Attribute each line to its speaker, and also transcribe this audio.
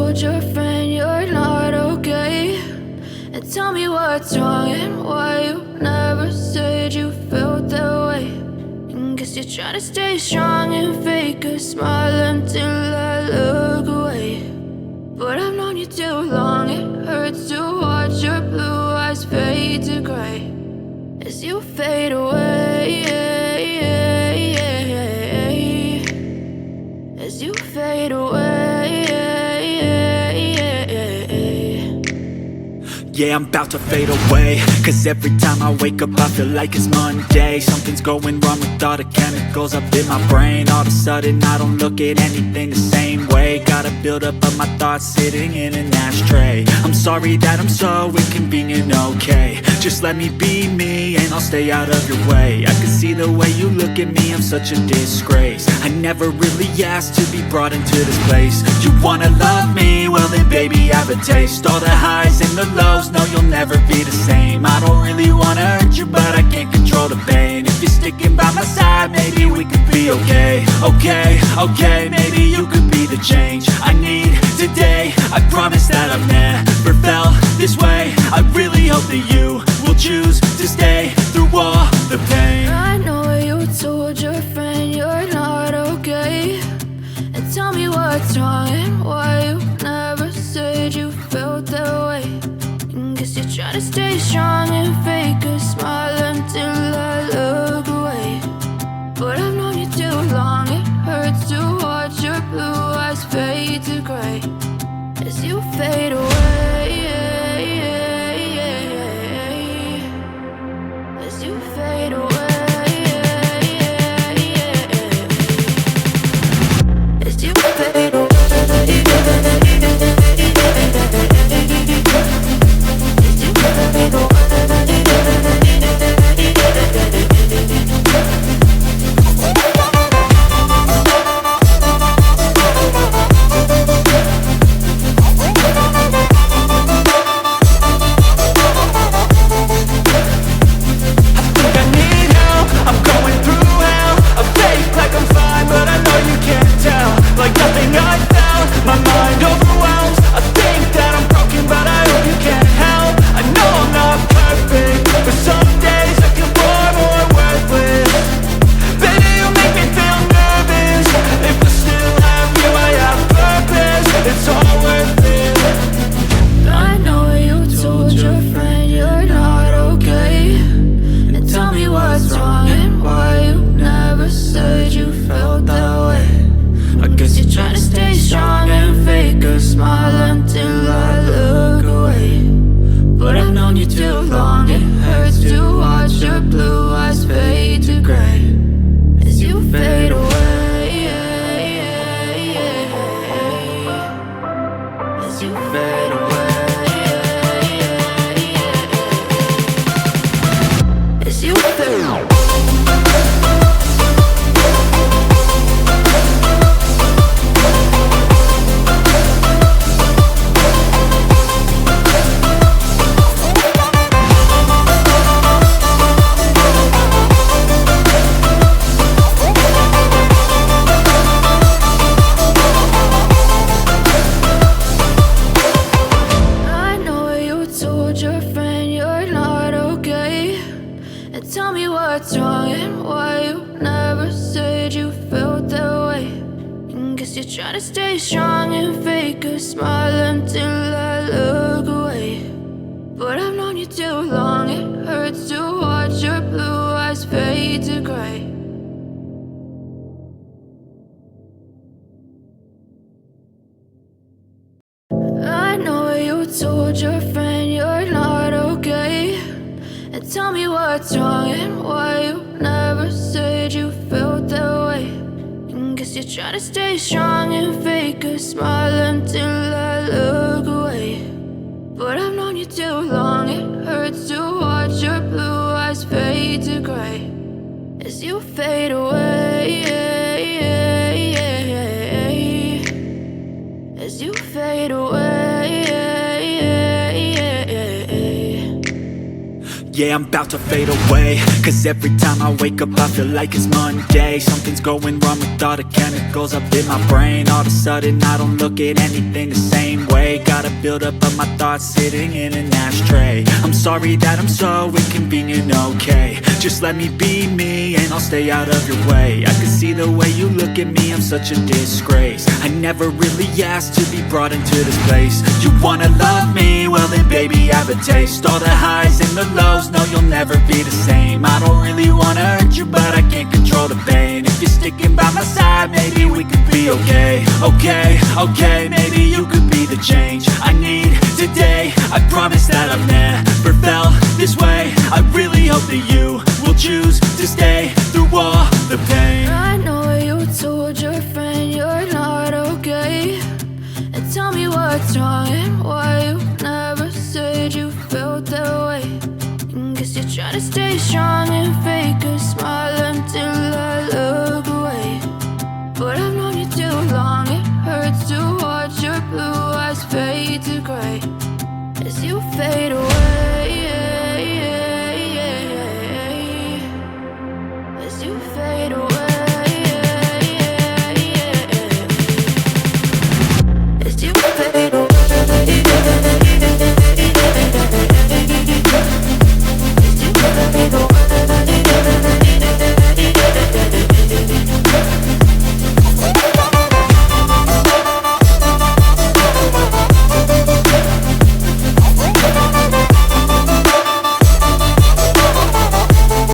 Speaker 1: told your friend you're not okay, and tell me what's wrong and why you never said you felt that way. And guess you're trying to stay strong and fake a smile until I look away. But I've known you too long, it hurts to watch your blue eyes fade to gray as you fade away, as you fade away.
Speaker 2: Yeah, I'm about to fade away, cause every time I wake up I feel like it's Monday. Something's going wrong with all the chemicals up in my brain. All of a sudden I don't look at anything the same way. Got a build up of my thoughts sitting in an ashtray. I'm sorry that I'm so inconvenient, okay. Just let me be me and I'll stay out of your way. I can see the way you look at me, I'm such a disgrace. I never really asked to be brought into this place. You wanna love me? Well then baby, have a taste. All the highs and the lows, no, you'll never be the same. I don't really wanna hurt you, but I can't control the pain. If you're sticking by my side, maybe we could be okay. Okay, maybe you could be the change I need today. I promise that I've never felt this way. I really hope that you will choose to stay through all the pain.
Speaker 1: I know you told your friend you're not okay, and tell me what's wrong and why you never said you felt that way. Guess you're trying to stay strong and fake a smile until I look away. But I've known you too long, it hurts to watch your blue eyes fade to gray as you fade away, as you fade away, as you fade away. Told your friend you're not okay, and tell me what's wrong and why you never said you felt that way. And guess you're trying to stay strong and fake a smile until I look away. But I've known you too long, it hurts to watch your blue eyes fade to gray as you fade away, as you fade away.
Speaker 2: Yeah, I'm about to fade away, cause every time I wake up I feel like it's Monday. Something's going wrong with all the chemicals up in my brain. All of a sudden I don't look at anything the same way. Gotta build up of my thoughts sitting in an ashtray. I'm sorry that I'm so inconvenient, okay. Just let me be me and I'll stay out of your way. I can see the way you look at me, I'm such a disgrace. I never really asked to be brought into this place. You wanna love me? Well then baby, have a taste. All the highs and the lows, no you'll never be the same. I don't really wanna hurt you, but I can't control the pain. If you're sticking by my side, maybe we could be okay. Okay, maybe you could be the change I need today. I promise that I've never felt this way. I really hope that you will choose to stay through all the pain.
Speaker 1: I know you told your friend you're not okay, and tell me what's wrong and why you never said you felt that way. And guess you're trying to stay strong and fake